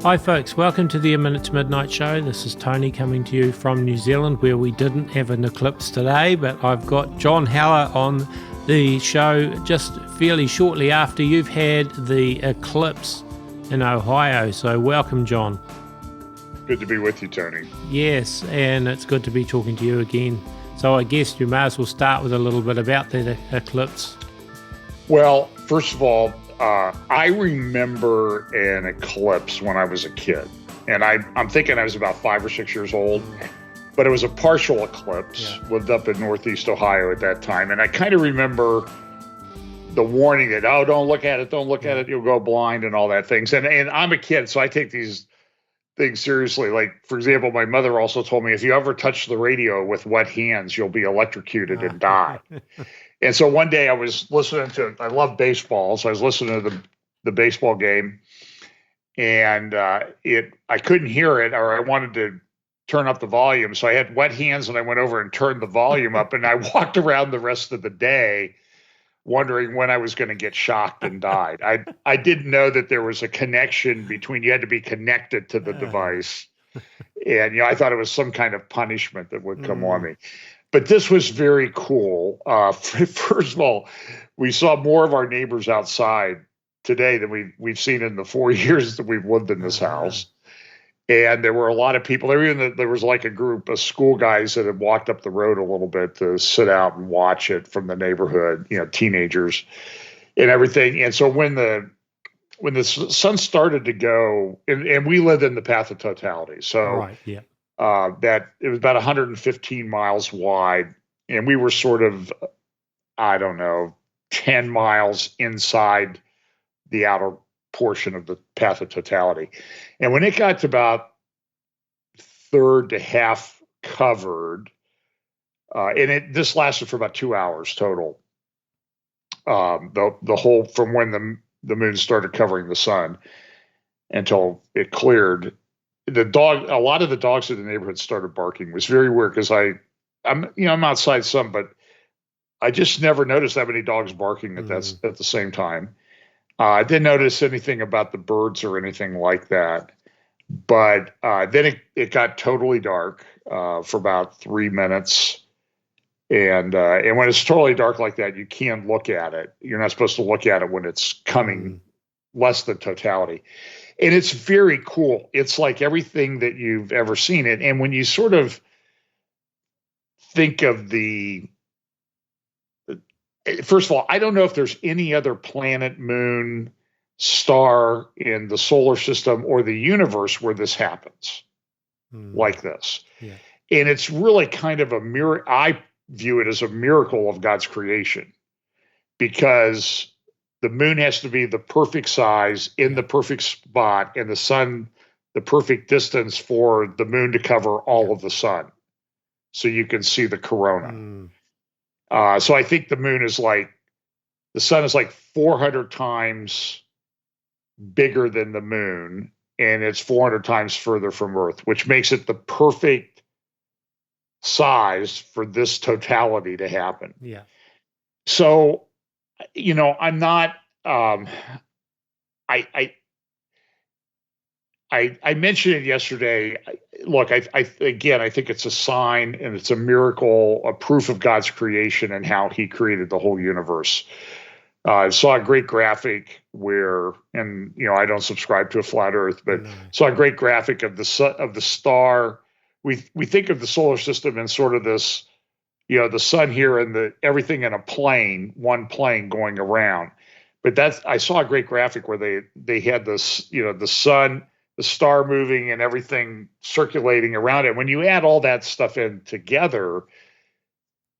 Hi folks, welcome to the Midnite Show. This is Tony coming to you from New Zealand, where we didn't have an eclipse today, but I've got John Haller on the show just fairly shortly after you've had the eclipse in Ohio. So welcome, John. Good to be with you, Tony. Yes, and it's good to be talking to you again. So I guess you may as well start with a little bit about the eclipse. Well, first of all, I remember an eclipse when I was a kid, and I'm thinking I was about 5 or 6 years old, but it was a partial eclipse. Yeah. Lived up in Northeast Ohio at that time, and I kind of remember the warning that, oh, don't look at it, you'll go blind and all that things. And I'm a kid, so I take these things seriously. Like, for example, my mother also told me, if you ever touch the radio with wet hands, you'll be electrocuted and die. And so one day I was listening to, I love baseball, so I was listening to the baseball game, and I couldn't hear it, or I wanted to turn up the volume. So I had wet hands, and I went over and turned the volume up, and I walked around the rest of the day wondering when I was going to get shocked and died. I didn't know that there was a connection between, you had to be connected to the device. And, I thought it was some kind of punishment that would come on me. But this was very cool. First of all, we saw more of our neighbors outside today than we've seen in the 4 years that we've lived in this house. And there were a lot of people. There was like a group of school guys that had walked up the road a little bit to sit out and watch it from the neighborhood, teenagers and everything. And so when the sun started to go, and we lived in the path of totality. So right, yeah. That it was about 115 miles wide, and we were sort of, 10 miles inside the outer portion of the path of totality. And when it got to about third to half covered, and this lasted for about 2 hours total, the whole, from when the moon started covering the sun until it cleared, a lot of the dogs in the neighborhood started barking. It was very weird because I'm outside some, but I just never noticed that many dogs barking at the same time. I didn't notice anything about the birds or anything like that. But then it got totally dark for about 3 minutes. And when it's totally dark like that, you can't look at it. You're not supposed to look at it when it's coming less than totality. And it's very cool. It's like everything that you've ever seen it. And when you sort of think of first of all, I don't know if there's any other planet, moon, star in the solar system or the universe where this happens like this. Yeah. And it's really kind of a miracle. I view it as a miracle of God's creation, because the moon has to be the perfect size in the perfect spot, and the sun the perfect distance for the moon to cover all of the sun, so you can see the corona. So I think the sun is like 400 times bigger than the moon, and it's 400 times further from Earth, which makes it the perfect size for this totality to happen. Yeah. So, I'm not, I mentioned it yesterday. Look, I think it's a sign, and it's a miracle, a proof of God's creation and how he created the whole universe. I saw a great graphic where, and I don't subscribe to a flat Earth, but saw a great graphic of the star. We think of the solar system in sort of this, the sun here and everything in a plane, one plane going around. But I saw a great graphic where they had this, the sun, the star moving, and everything circulating around it. When you add all that stuff in together,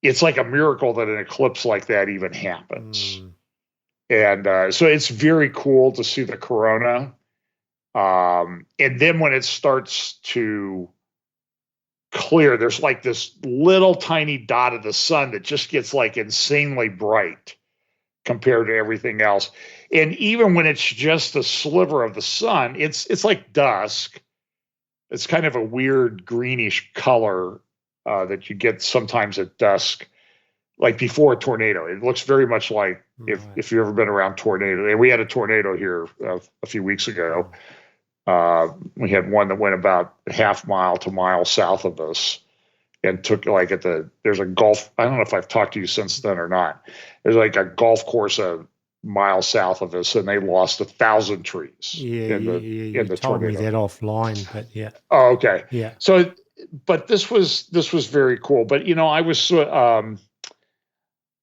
it's like a miracle that an eclipse like that even happens. And so it's very cool to see the corona. And then when it starts to clear, there's like this little tiny dot of the sun that just gets like insanely bright compared to everything else. And even when it's just a sliver of the sun, it's like dusk. It's kind of a weird greenish color that you get sometimes at dusk, like before a tornado. It looks very much like if you've ever been around tornado. And we had a tornado here a few weeks ago. We had one that went about half mile to mile south of us and took like there's a golf. I don't know if I've talked to you since then or not. There's like a golf course a mile south of us, and they lost 1,000 trees in the told me tornado. that offline, but yeah. Oh, okay. Yeah. So, but this was very cool. But I was a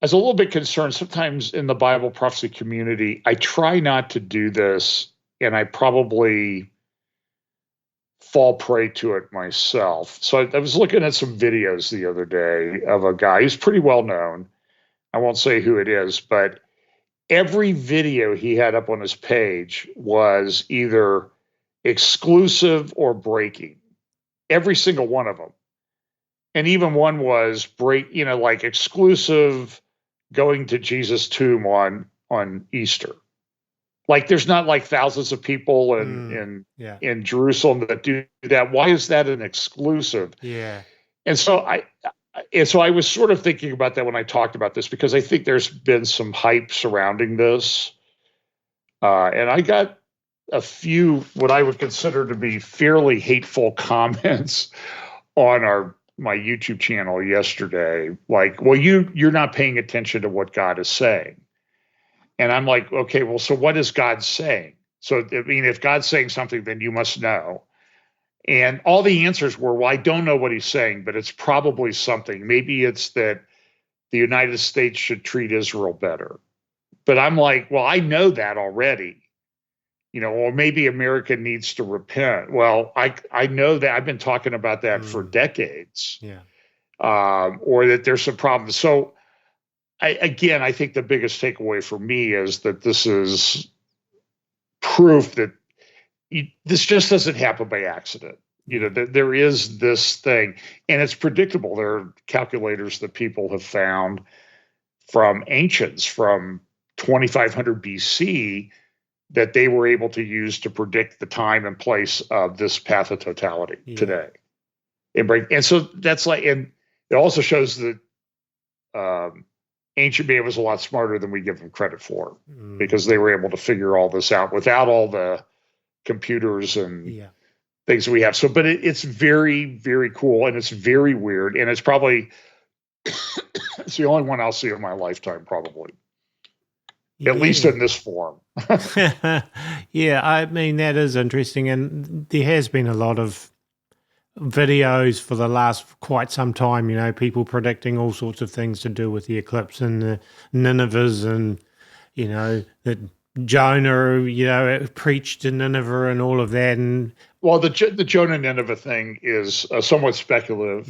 little bit concerned sometimes in the Bible prophecy community. I try not to do this, and I probably fall prey to it myself. So I was looking at some videos the other day of a guy who's pretty well known. I won't say who it is, but every video he had up on his page was either exclusive or breaking. Every single one of them. And even one was like exclusive going to Jesus' tomb on Easter. Like there's not like thousands of people in Jerusalem that do that. Why is that an exclusive? Yeah. And so I was sort of thinking about that when I talked about this, because I think there's been some hype surrounding this. And I got a few what I would consider to be fairly hateful comments on my YouTube channel yesterday. Like, well, you're not paying attention to what God is saying. And I'm like, okay, well, so what is God saying? So, I mean, if God's saying something, then you must know. And all the answers were, well, I don't know what he's saying, but it's probably something. Maybe it's that the United States should treat Israel better. But I'm like, well, I know that already. Or maybe America needs to repent. Well, I know that. I've been talking about that for decades. Yeah. Or that there's some problems. So, I think the biggest takeaway for me is that this is proof that this just doesn't happen by accident. There is this thing, and it's predictable. There are calculators that people have found from ancients from 2500 BC that they were able to use to predict the time and place of this path of totality today. And so that's like, and it also shows that ancient man was a lot smarter than we give them credit for, because they were able to figure all this out without all the computers and things we have. So, but it's very, very cool, and it's very weird, and it's probably it's the only one I'll see in my lifetime, probably. At least in this form. Yeah, I mean, that is interesting. And there has been a lot of videos for the last quite some time, people predicting all sorts of things to do with the eclipse and the Ninevehs, and, that Jonah, preached in Nineveh and all of that. And well, the Jonah Nineveh thing is somewhat speculative,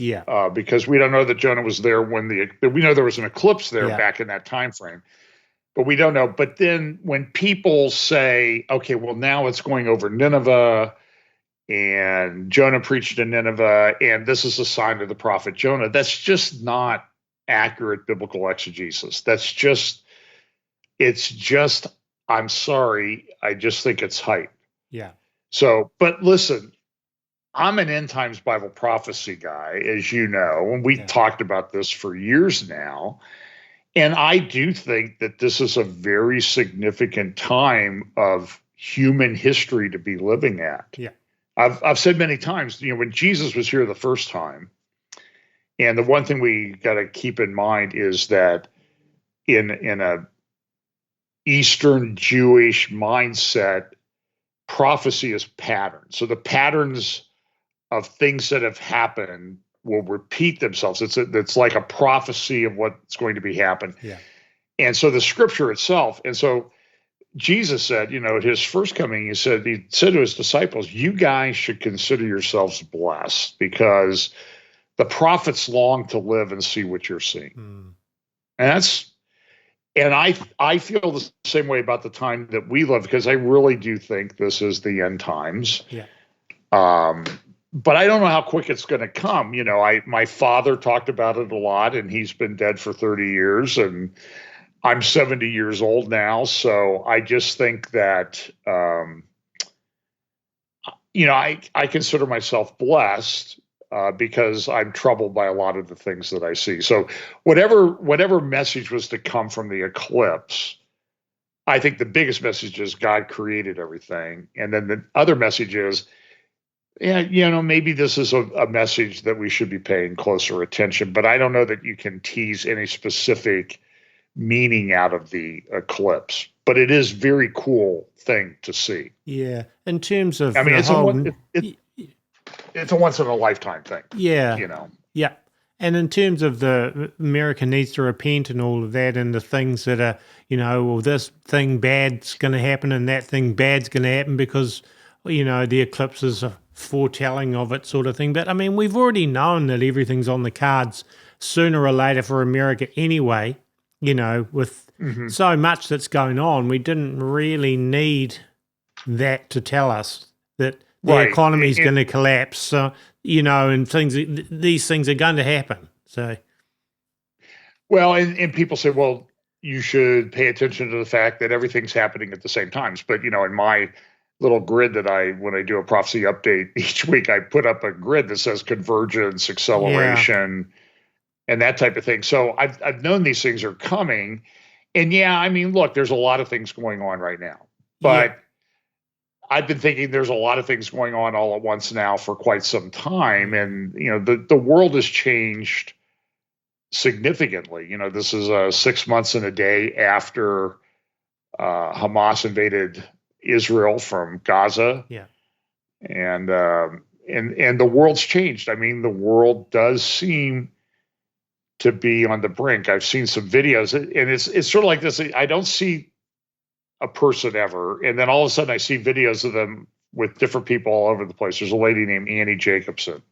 because we don't know that Jonah was there when we know there was an eclipse there back in that time frame. But we don't know. But then when people say, okay, well, now it's going over Nineveh, and Jonah preached in Nineveh, and this is a sign of the prophet Jonah, that's just not accurate biblical exegesis. It's just, I'm sorry, I just think it's hype. Yeah. So, but listen, I'm an end times Bible prophecy guy, as you know, and we've talked about this for years now. And I do think that this is a very significant time of human history to be living at. Yeah. I've said many times, when Jesus was here the first time, and the one thing we got to keep in mind is that in a Eastern Jewish mindset, prophecy is patterns. So the patterns of things that have happened will repeat themselves. It's like a prophecy of what's going to be happen. Yeah. And so the scripture itself, and so Jesus said, at his first coming, he said to his disciples, you guys should consider yourselves blessed, because the prophets long to live and see what you're seeing. And I feel the same way about the time that we live, because I really do think this is the end times. Yeah. But I don't know how quick it's going to come. My father talked about it a lot, and he's been dead for 30 years, and I'm 70 years old now. So I just think that, I consider myself blessed because I'm troubled by a lot of the things that I see. So whatever message was to come from the eclipse, I think the biggest message is God created everything. And then the other message is, yeah, maybe this is a message that we should be paying closer attention, but I don't know that you can tease any specific meaning out of the eclipse. But it is very cool thing to see. Yeah. In terms of it's a once in a lifetime thing. Yeah. Yeah. And in terms of the America needs to repent and all of that, and the things that are, well, this thing bad's going to happen and that thing bad's going to happen because, the eclipse is a foretelling of it sort of thing. But, I mean, we've already known that everything's on the cards sooner or later for America anyway, with so much that's going on. We didn't really need that to tell us that the economy is going to collapse. So, and these things are going to happen. So, well, and people say, well, you should pay attention to the fact that everything's happening at the same times. But, in my little grid that when I do a prophecy update each week, I put up a grid that says convergence, acceleration, and that type of thing. So I've known these things are coming. And look, there's a lot of things going on right now, but I've been thinking there's a lot of things going on all at once now for quite some time. And, the world has changed significantly. This is 6 months and a day after Hamas invaded Israel from Gaza. Yeah. And the world's changed. I mean, the world does seem to be on the brink. I've seen some videos, and it's sort of like this. I don't see a person ever, and then all of a sudden I see videos of them with different people all over the place. There's a lady named Annie Jacobson,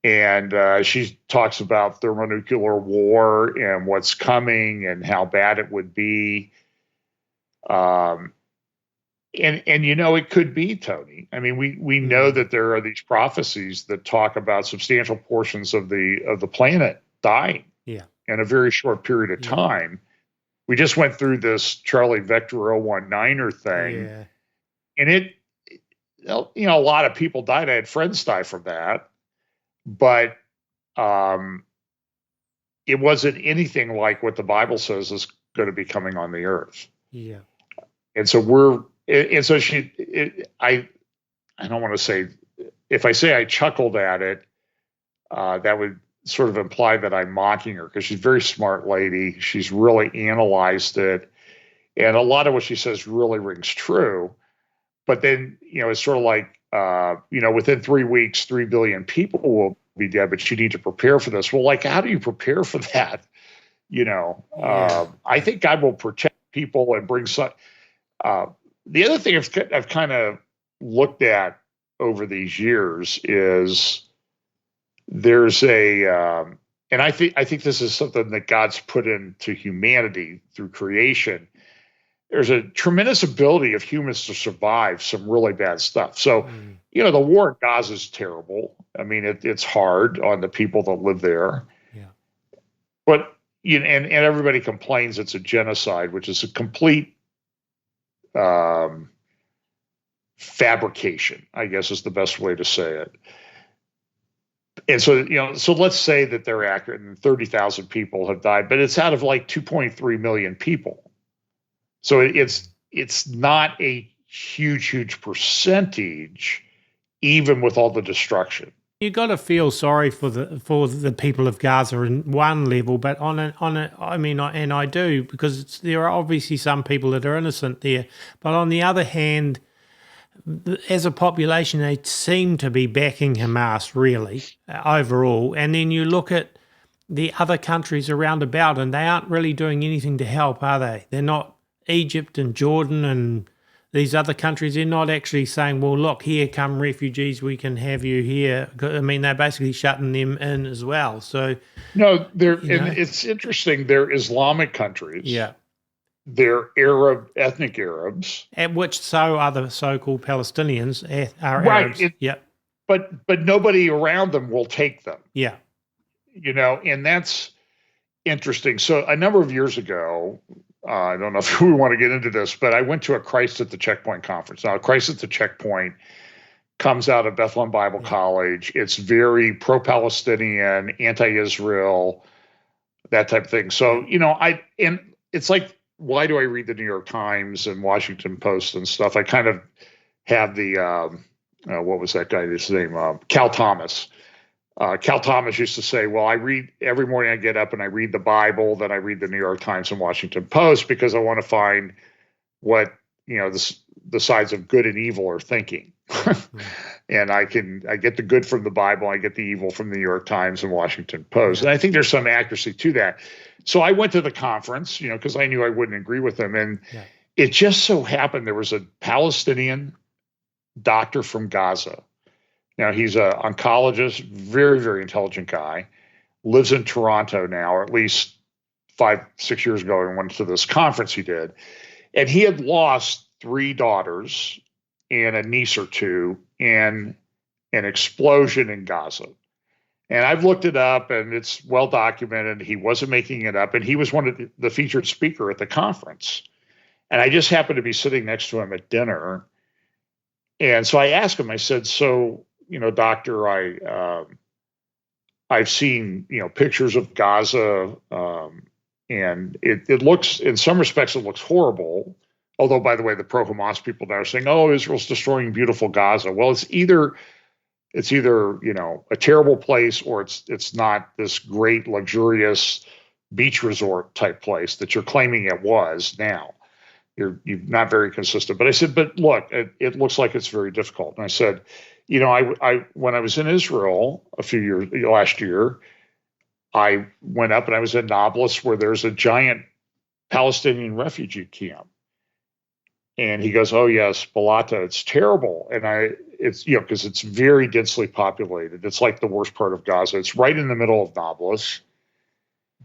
and she talks about thermonuclear war and what's coming and how bad it would be. And it could be, Tony. I mean, we know that there are these prophecies that talk about substantial portions of the planet dying in a very short period of time. We just went through this Charlie Vector 019er thing, and a lot of people died. I had friends die from that, but it wasn't anything like what the Bible says is going to be coming on the earth. Yeah, and so I don't want to say, if I say I chuckled at it, that would sort of imply that I'm mocking her, because she's a very smart lady. She's really analyzed it. And a lot of what she says really rings true. But then, it's sort of like, within 3 weeks, 3 billion people will be dead, but you need to prepare for this. Well, like, how do you prepare for that? I think God will protect people and bring some. The other thing I've kind of looked at over these years is there's and I think this is something that God's put into humanity through creation. There's a tremendous ability of humans to survive some really bad stuff. So, the war in Gaza is terrible. I mean, it's hard on the people that live there. Yeah. But, and everybody complains it's a genocide, which is a complete fabrication, I guess is the best way to say it. And so, so let's say that they're accurate and 30,000 people have died, but it's out of like 2.3 million people. So it's not a huge percentage, even with all the destruction. You got to feel sorry for the people of Gaza in one level, but and I do, because there are obviously some people that are innocent there. But on the other hand, as a population, they seem to be backing Hamas really overall. And then you look at the other countries around about, and they aren't really doing anything to help, are they? They're not. Egypt and Jordan and these other countries, they're not actually saying, well, look, here come refugees, we can have you here. I mean, they're basically shutting them in as well. So no, it's interesting. They're Islamic countries. Yeah. They're ethnic Arabs. At which are the so-called Palestinians are right. Arabs. But nobody around them will take them. Yeah. And that's interesting. So a number of years ago, I don't know if we want to get into this, but I went to a Christ at the Checkpoint conference. Now, Christ at the Checkpoint comes out of Bethlehem Bible College. It's very pro-Palestinian, anti-Israel, that type of thing. So, and it's like why do I read the New York Times and Washington Post and stuff? I kind of have the what was that guy's name? Cal Thomas. Cal Thomas used to say, well, I read every morning I get up and I read the Bible, then I read the New York Times and Washington Post because I want to find what, the sides of good and evil are thinking. And I get the good from the Bible, I get the evil from the New York Times and Washington Post. And I think there's some accuracy to that. So I went to the conference, because I knew I wouldn't agree with them. And it just so happened there was a Palestinian doctor from Gaza. Now, he's an oncologist, very, very intelligent guy, lives in Toronto now, or at least 5-6 years ago, and went to this conference he did. And he had lost 3 daughters and a niece or 2 in an explosion in Gaza. And I've looked it up, and it's well documented. He wasn't making it up, and he was one of the featured speaker at the conference. And I just happened to be sitting next to him at dinner. And so I asked him, I said, so, doctor, I've seen, pictures of Gaza, and it looks, in some respects, it looks horrible. Although, by the way, the pro-Hamas people now are saying, oh, Israel's destroying beautiful Gaza. Well, it's either a terrible place, or it's not this great, luxurious beach resort type place that you're claiming it was now. You're not very consistent. But I said, but look, it looks like it's very difficult. And I said, I when I was in Israel last year, I went up and I was in Nablus, where there's a giant Palestinian refugee camp. And he goes, oh yes, Balata, it's terrible. And it's because it's very densely populated. It's like the worst part of Gaza. It's right in the middle of Nablus.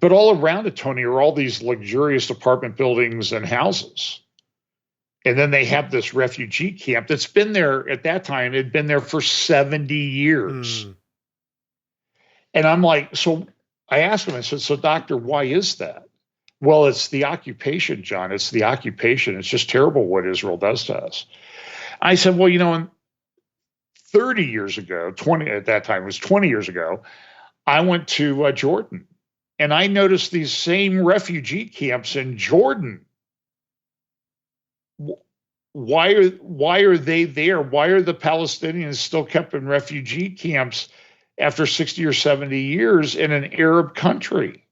But all around it, Tony, are all these luxurious apartment buildings and houses. And then they have this refugee camp that's been there at that time. It had been there for 70 years. And I'm like, so I asked him, I said, so doctor, why is that? Well, it's the occupation, John. It's the occupation. It's just terrible what Israel does to us. I said, well, 30 years ago, 20 at that time, it was 20 years ago, I went to Jordan. And I noticed these same refugee camps in Jordan. Why are they there? Why are the Palestinians still kept in refugee camps after 60 or 70 years in an Arab country?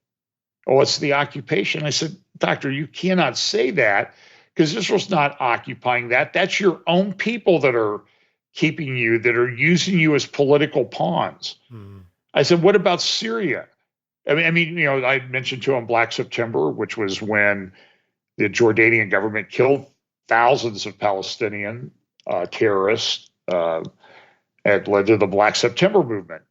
Oh, it's the occupation. I said, doctor, you cannot say that, because Israel's not occupying that. That's your own people that are keeping you, that are using you as political pawns. I said, what about Syria? I mean, I mentioned to him Black September, which was when the Jordanian government killed thousands of Palestinian terrorists. It led to the Black September movement.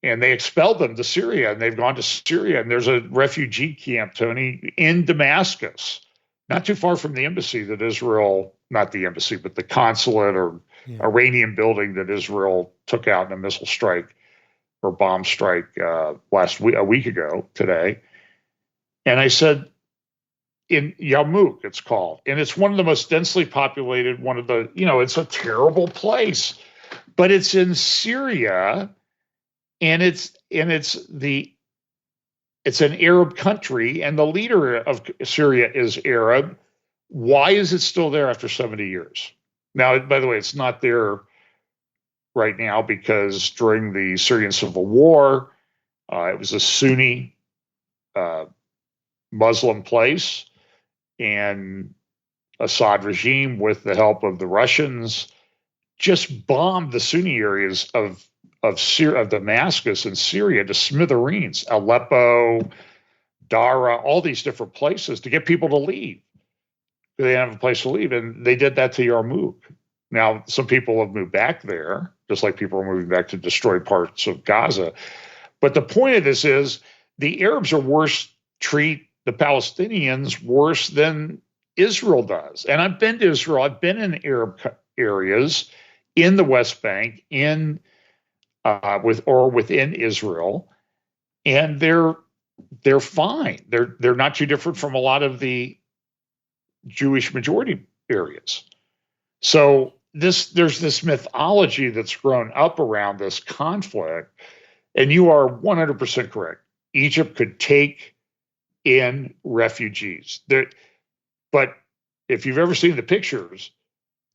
And they expelled them to Syria, and they've gone to Syria. And there's a refugee camp, Tony, in Damascus, not too far from the embassy that Israel, not the embassy, but the consulate or Iranian building that Israel took out in a missile strike or bomb strike a week ago today. And I said, in Yarmouk, it's called, and it's one of the most densely populated, it's a terrible place, but it's in Syria, and it's an Arab country, and the leader of Syria is Arab. Why is it still there after 70 years? Now, by the way, it's not there right now because during the Syrian civil war, it was a Sunni Muslim place, and Assad regime, with the help of the Russians, just bombed the Sunni areas of Damascus and Syria to smithereens, Aleppo, Dara, all these different places, to get people to leave. They didn't have a place to leave, and they did that to Yarmouk. Now, some people have moved back there, just like people are moving back to destroyed parts of Gaza. But the point of this is the Arabs treat the Palestinians worse than Israel does. And I've been to Israel. I've been in Arab areas in the West Bank, within Israel, and they're fine. They're not too different from a lot of the Jewish majority areas. So there's this mythology that's grown up around this conflict, and you are 100% correct. Egypt could take in refugees. But if you've ever seen the pictures,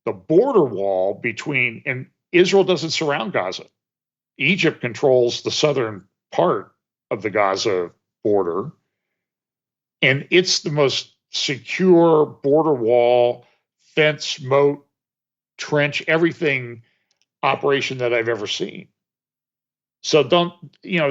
the border wall between, and Israel doesn't surround Gaza. Egypt controls the southern part of the Gaza border, and it's the most secure border wall, fence, moat, trench, everything operation that I've ever seen. So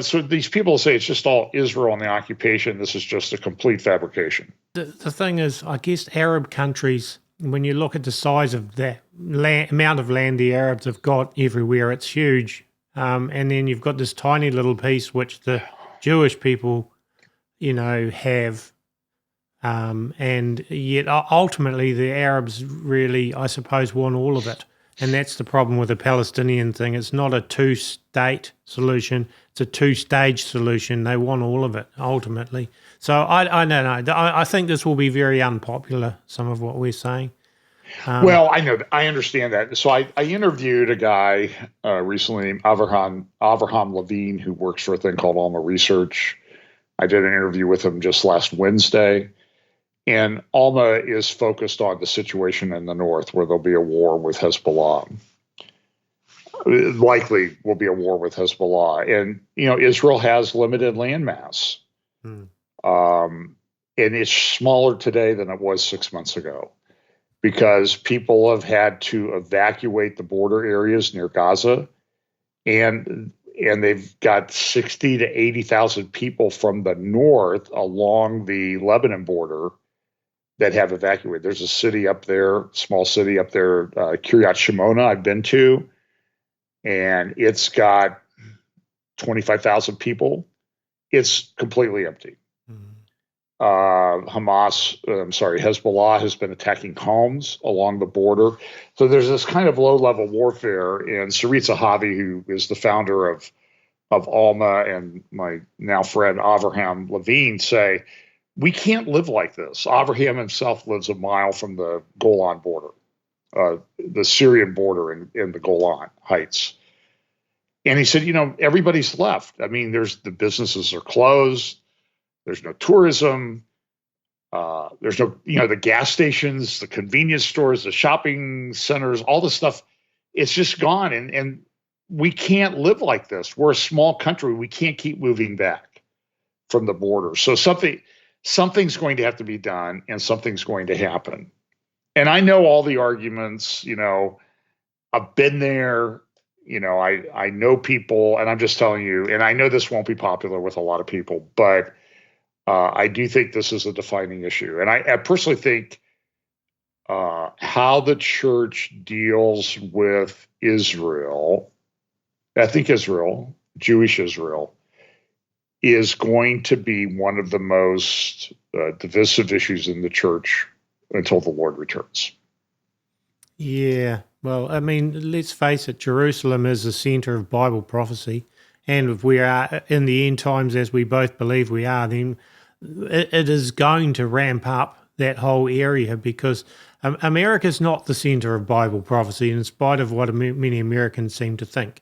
so these people say it's just all Israel and the occupation. This is just a complete fabrication. The thing is, I guess Arab countries, when you look at the size of the amount of land the Arabs have got everywhere, it's huge. And then you've got this tiny little piece which the Jewish people, have. And yet ultimately the Arabs really, I suppose, want all of it. And that's the problem with the Palestinian thing. It's not a two-state solution. It's a two-stage solution. They want all of it, ultimately. So I don't know. I think this will be very unpopular, some of what we're saying. Well, I know. I understand that. So I interviewed a guy recently named Avraham Levine, who works for a thing called Alma Research. I did an interview with him just last Wednesday. And Alma is focused on the situation in the north where there'll be a war with Hezbollah. Likely will be a war with Hezbollah. And, Israel has limited landmass. And it's smaller today than it was 6 months ago because people have had to evacuate the border areas near Gaza. And they've got 60 to 80,000 people from the north along the Lebanon border that have evacuated. There's a city up there, small city up there, Kiryat Shimona, I've been to, and it's got 25,000 people. It's completely empty. Hezbollah has been attacking homes along the border. So there's this kind of low-level warfare, and Sarit Zahavi, who is the founder of Alma, and my now friend Avraham Levine say, we can't live like this. Avraham himself lives a mile from the Golan border, the Syrian border in the Golan Heights. And he said, everybody's left. I mean, the businesses are closed. There's no tourism. There's no, the gas stations, the convenience stores, the shopping centers, all the stuff. It's just gone. And we can't live like this. We're a small country. We can't keep moving back from the border. So something's going to have to be done, and something's going to happen. And I know all the arguments, I've been there, I know people, and I'm just telling you, and I know this won't be popular with a lot of people, but I do think this is a defining issue. And I personally think how the church deals with Israel, ethnic Israel, Jewish Israel, is going to be one of the most divisive issues in the church until the Lord returns. Yeah. Well, I mean, let's face it, Jerusalem is the center of Bible prophecy. And if we are in the end times, as we both believe we are, then it is going to ramp up that whole area, because America's not the center of Bible prophecy, in spite of what many Americans seem to think.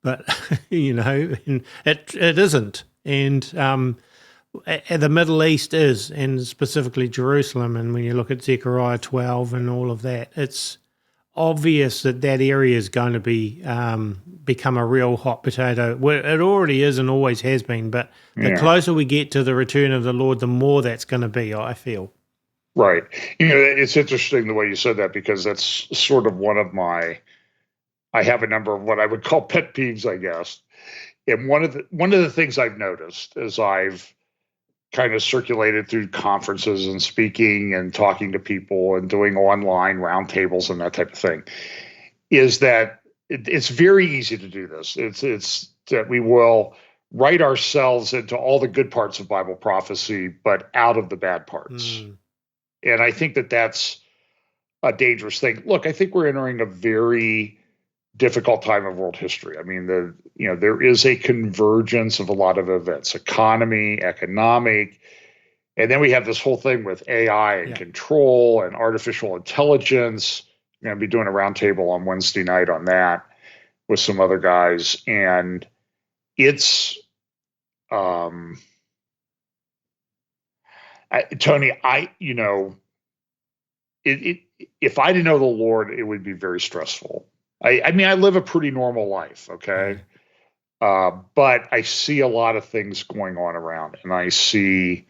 But, it isn't. And the Middle East is, and specifically Jerusalem. And when you look at Zechariah 12 and all of that, it's obvious that area is going to be become a real hot potato. Well, it already is and always has been, but the closer we get to the return of the Lord, the more that's going to be, I feel. Right. It's interesting the way you said that, because that's sort of I have a number of what I would call pet peeves, I guess. And one of the things I've noticed as I've kind of circulated through conferences and speaking and talking to people and doing online roundtables and that type of thing is that it's very easy to do this. It's that we will write ourselves into all the good parts of Bible prophecy, but out of the bad parts. And I think that that's a dangerous thing. Look, I think we're entering a very difficult time of world history. I mean, there is a convergence of a lot of events, economy, economic, and then we have this whole thing with AI and control and artificial intelligence. I'm going to be doing a roundtable on Wednesday night on that with some other guys, and it's Tony, if I didn't know the Lord, it would be very stressful. I mean, I live a pretty normal life, okay? But I see a lot of things going on around, and I see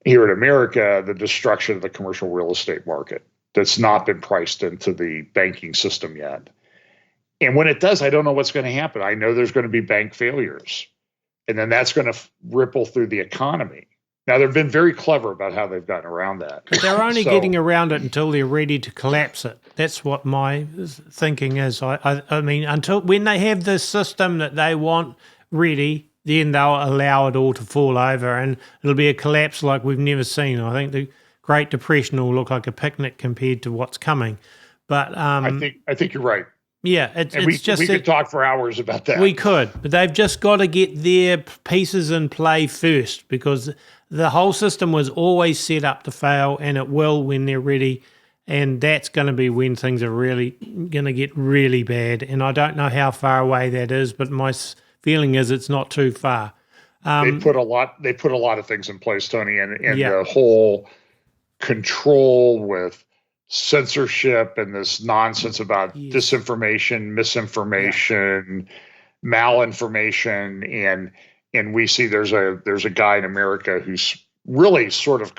here in America the destruction of the commercial real estate market that's not been priced into the banking system yet. And when it does, I don't know what's going to happen. I know there's going to be bank failures, and then that's going to ripple through the economy. Now, they've been very clever about how they've gotten around that. But they're only getting around it until they're ready to collapse it. That's what my thinking is. I mean, until when they have this system that they want ready, then they'll allow it all to fall over, and it'll be a collapse like we've never seen. I think the Great Depression will look like a picnic compared to what's coming. But I think you're right. Yeah, we could talk for hours about that. We could, but they've just got to get their pieces in play first, because the whole system was always set up to fail, and it will when they're ready, and that's going to be when things are really going to get really bad. And I don't know how far away that is, but my feeling is it's not too far. They put a lot of things in place, Tony, and the whole control with censorship and this nonsense about disinformation, misinformation, malinformation, and we see there's a guy in America who's really sort of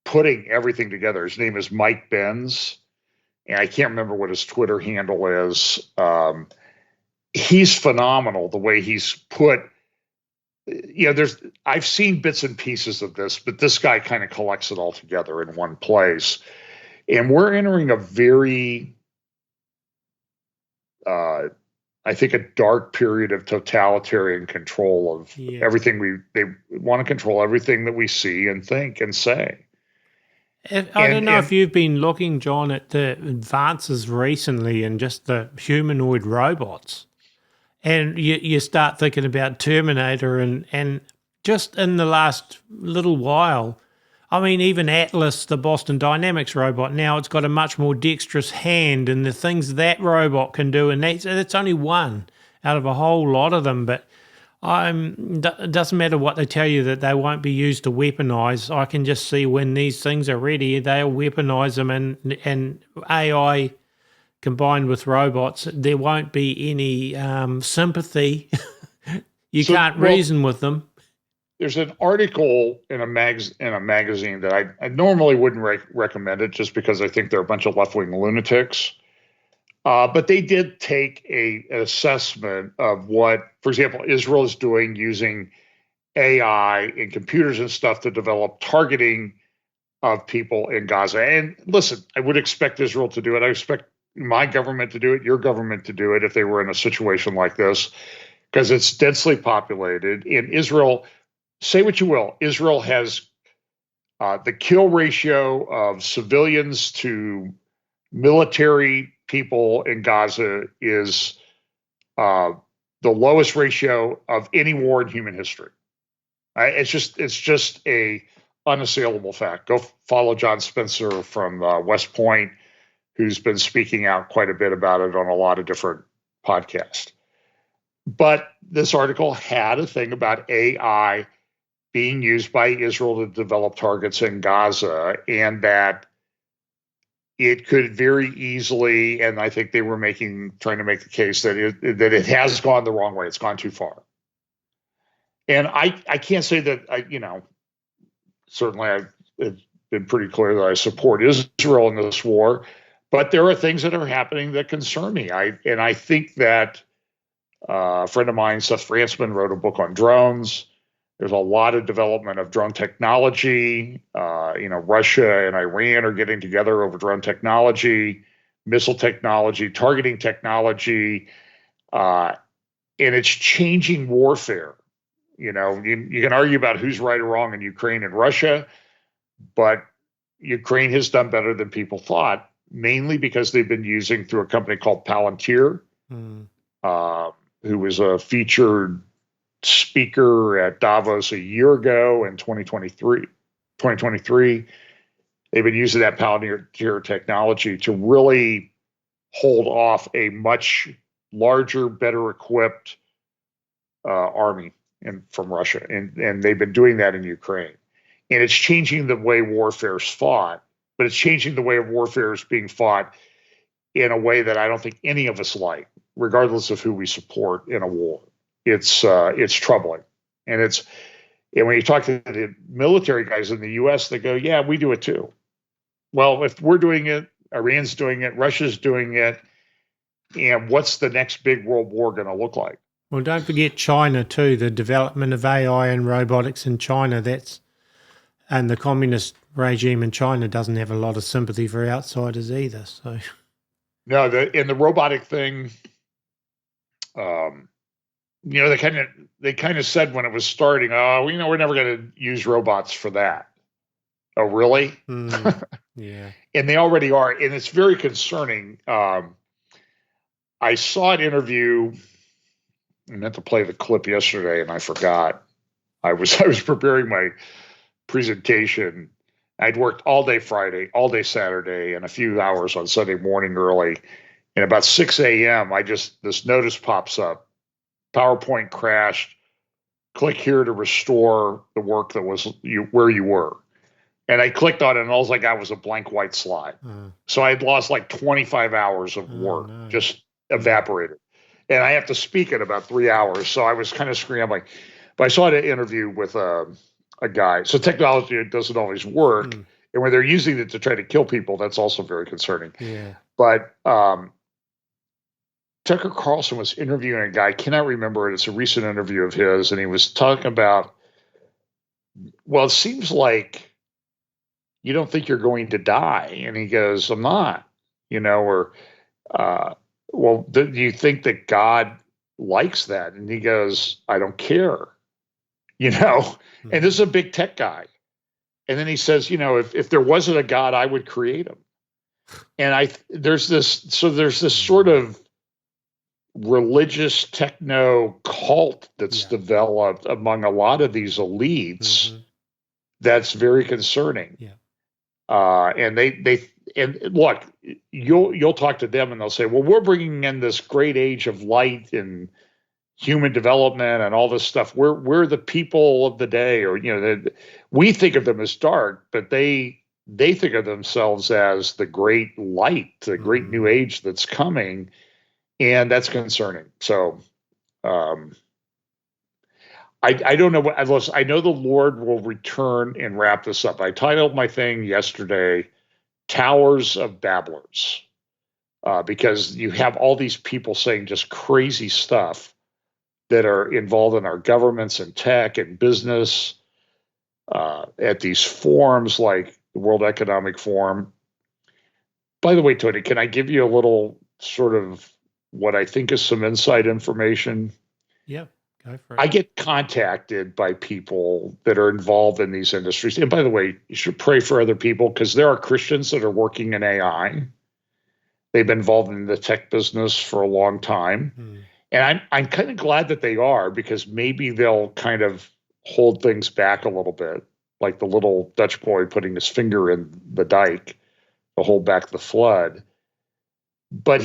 putting everything together. His name is Mike Benz, and I can't remember what his Twitter handle is. He's phenomenal the way he's put. I've seen bits and pieces of this, but this guy kind of collects it all together in one place. And we're entering a very, I think, a dark period of totalitarian control of everything. They want to control everything that we see and think and say. I don't know if you've been looking, John, at the advances recently in just the humanoid robots. And you start thinking about Terminator and just in the last little while, I mean, even Atlas, the Boston Dynamics robot, now it's got a much more dexterous hand, and the things that robot can do, and that's only one out of a whole lot of them. But it doesn't matter what they tell you that they won't be used to weaponize. I can just see when these things are ready, they'll weaponize them, and AI combined with robots, there won't be any sympathy. You can't reason with them. There's an article in a magazine that I normally wouldn't recommend it, just because I think they're a bunch of left-wing lunatics. But they did take an assessment of what, for example, Israel is doing using AI and computers and stuff to develop targeting of people in Gaza. And listen, I would expect Israel to do it. I expect my government to do it, your government to do it if they were in a situation like this, because it's densely populated. In Israel, say what you will, Israel has the kill ratio of civilians to military people in Gaza is the lowest ratio of any war in human history. It's just a unassailable fact. Go follow John Spencer from West Point, who's been speaking out quite a bit about it on a lot of different podcasts. But this article had a thing about AI being used by Israel to develop targets in Gaza, and that it could very easily, and I think they were trying to make the case that it has gone the wrong way. It's gone too far. And I can't say that certainly I've been pretty clear that I support Israel in this war, but there are things that are happening that concern me. I think that a friend of mine, Seth Frantzman, wrote a book on drones. There's a lot of development of drone technology. Russia and Iran are getting together over drone technology, missile technology, targeting technology, and it's changing warfare. You can argue about who's right or wrong in Ukraine and Russia, but Ukraine has done better than people thought, mainly because they've been using, through a company called Palantir, who was a featured speaker at Davos a year ago in 2023. They've been using that Palantir technology to really hold off a much larger, better equipped army from Russia. And they've been doing that in Ukraine. And it's changing the way warfare is fought, but it's changing the way of warfare is being fought in a way that I don't think any of us like, regardless of who we support in a war. It's troubling. And when you talk to the military guys in the US, they go, yeah, we do it too. Well, if we're doing it, Iran's doing it, Russia's doing it, and what's the next big world war going to look like? Well, don't forget China too, the development of AI and robotics in China. And the communist regime in China doesn't have a lot of sympathy for outsiders either. So, no, in the robotic thing, they kind of said when it was starting, oh, we're never going to use robots for that. Oh, really? Yeah. And they already are, and it's very concerning. I saw an interview. I meant to play the clip yesterday, and I forgot. I was preparing my presentation. I'd worked all day Friday, all day Saturday, and a few hours on Sunday morning early. And about 6 a.m., this notice pops up. PowerPoint crashed. Click here to restore the work that was where you were. And I clicked on it, and all I got was a blank white slide. So I had lost like 25 hours of work, just evaporated. And I have to speak in about 3 hours. So I was kind of scrambling. But I saw an interview with a guy. So technology doesn't always work. And when they're using it to try to kill people, that's also very concerning. Yeah. But Tucker Carlson was interviewing a guy. I cannot remember it. It's a recent interview of his. And he was talking about, well, it seems like you don't think you're going to die. And he goes, I'm not, well, do you think that God likes that? And he goes, I don't care, and this is a big tech guy. And then he says, if there wasn't a God, I would create him. And there's this sort of religious techno cult that's developed among a lot of these elites. That's very concerning. Yeah. And and look, you'll talk to them and they'll say, well, we're bringing in this great age of light and human development and all this stuff. We're the people of the day, or we think of them as dark, but they think of themselves as the great light, the great new age that's coming, and that's concerning. So I don't know what I know. The Lord will return and wrap this up. I titled my thing yesterday, Towers of Babblers, because you have all these people saying just crazy stuff that are involved in our governments and tech and business at these forums like the World Economic Forum. By the way, Tony, can I give you a little sort of what I think is some inside information? Yeah. Go for it. I get contacted by people that are involved in these industries. And by the way, you should pray for other people, because there are Christians that are working in AI. They've been involved in the tech business for a long time. And I'm kind of glad that they are, because maybe they'll kind of hold things back a little bit, like the little Dutch boy putting his finger in the dike to hold back the flood. But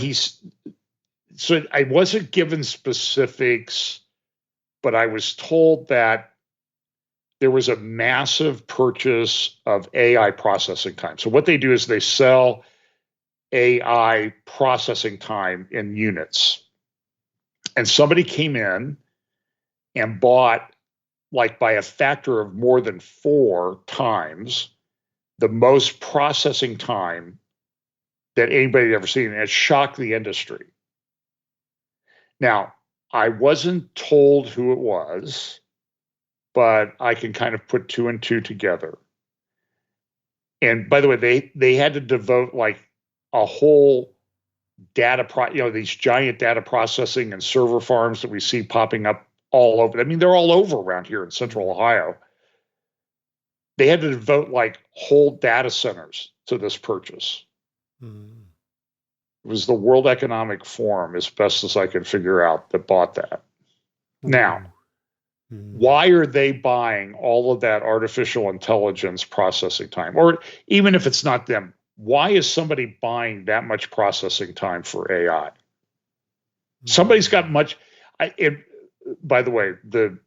so I wasn't given specifics, but I was told that there was a massive purchase of AI processing time. So what they do is they sell AI processing time in units. And somebody came in and bought, like by a factor of more than 4 times, the most processing time that anybody had ever seen. And it shocked the industry. Now, I wasn't told who it was, but I can kind of put 2 and 2 together. And by the way, they had to devote like a whole these giant data processing and server farms that we see popping up all over. I mean, they're all over around here in Central Ohio. They had to devote like whole data centers to this purchase. It was the World Economic Forum, as best as I can figure out, that bought that. Now, why are they buying all of that artificial intelligence processing time? Or even if it's not them, why is somebody buying that much processing time for AI? Somebody's got much. By the way, the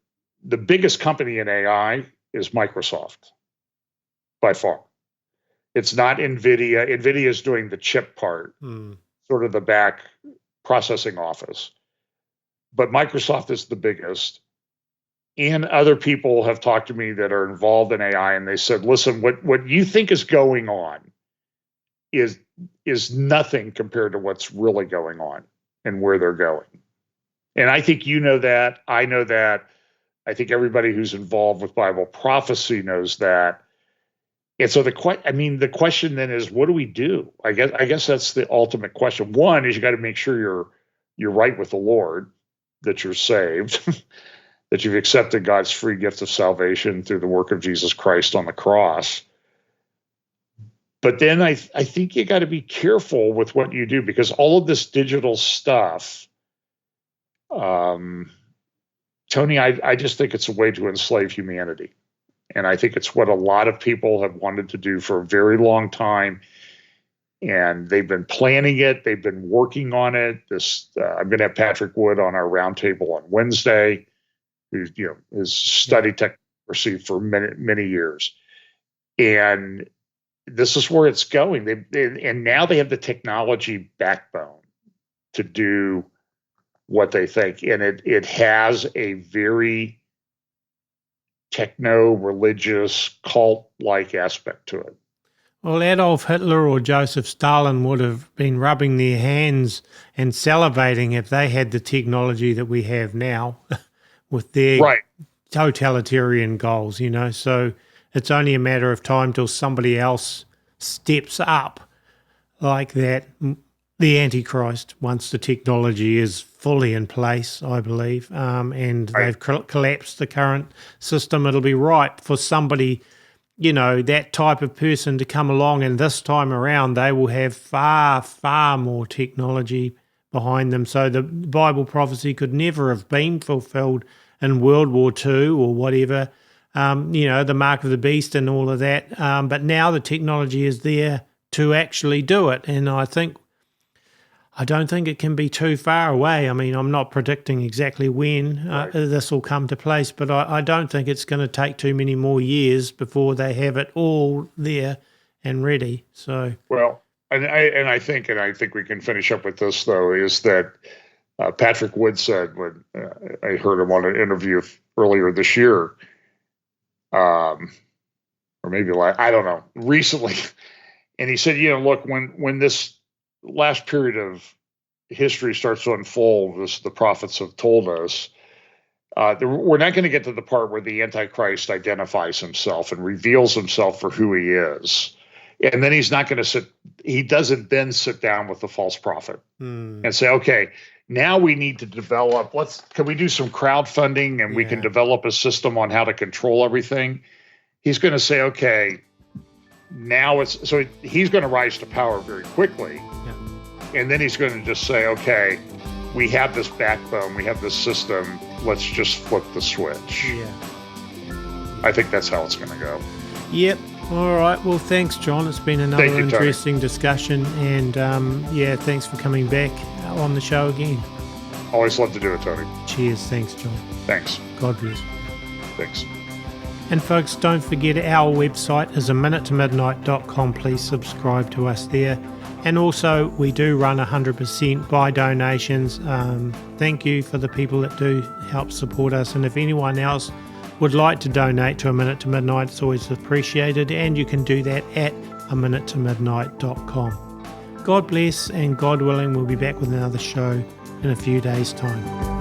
biggest company in AI is Microsoft. by far. It's not NVIDIA. NVIDIA is doing the chip part, sort of the back processing office. But Microsoft is the biggest. And other people have talked to me that are involved in AI, and they said, listen, what you think is going on is nothing compared to what's really going on and where they're going. And I think you know that. I know that. I think everybody who's involved with Bible prophecy knows that. And so the question then is, what do we do? I guess that's the ultimate question. One is you got to make sure you're right with the Lord, that you're saved, that you've accepted God's free gift of salvation through the work of Jesus Christ on the cross. But then I think you got to be careful with what you do, because all of this digital stuff, Tony, I just think it's a way to enslave humanity. And I think it's what a lot of people have wanted to do for a very long time. And they've been planning it. They've been working on it. I'm going to have Patrick Wood on our roundtable on Wednesday, who has studied technology for many years. And this is where it's going. And now they have the technology backbone to do what they think. And it has a very techno-religious, cult-like aspect to it. Well, Adolf Hitler or Joseph Stalin would have been rubbing their hands and salivating if they had the technology that we have now with their totalitarian goals, So it's only a matter of time till somebody else steps up like that. The Antichrist, once the technology is fully in place, I believe, and they've collapsed the current system, it'll be ripe for somebody, that type of person to come along, and this time around they will have far, far more technology behind them. So the Bible prophecy could never have been fulfilled in World War II or whatever, the mark of the beast and all of that. But now the technology is there to actually do it, and I don't think it can be too far away. I mean, I'm not predicting exactly when this will come to place, but I don't think it's going to take too many more years before they have it all there and ready. So I think we can finish up with this though, is that Patrick Wood said when I heard him on an interview earlier this year, or maybe I don't know, recently, and he said, look, when this last period of history starts to unfold, as the prophets have told us, we're not going to get to the part where the Antichrist identifies himself and reveals himself for who he is. And then he's not going to he doesn't then sit down with the false prophet and say, okay, now we need to develop, can we do some crowdfunding and we can develop a system on how to control everything? He's going to say, okay, now he's going to rise to power very quickly. And then he's going to just say, okay, we have this backbone, we have this system, let's just flip the switch. Yeah. I think that's how it's going to go. Yep. All right. Well, thanks, John. It's been another interesting discussion. And thanks for coming back on the show again. Always love to do it, Tony. Cheers. Thanks, John. Thanks. God bless. Thanks. And folks, don't forget our website is aminutemidnight.com. Please subscribe to us there. And also, we do run 100% by donations. Thank you for the people that do help support us. And if anyone else would like to donate to A Minute to Midnight, it's always appreciated. And you can do that at aminutemidnight.com. God bless, and God willing, we'll be back with another show in a few days' time.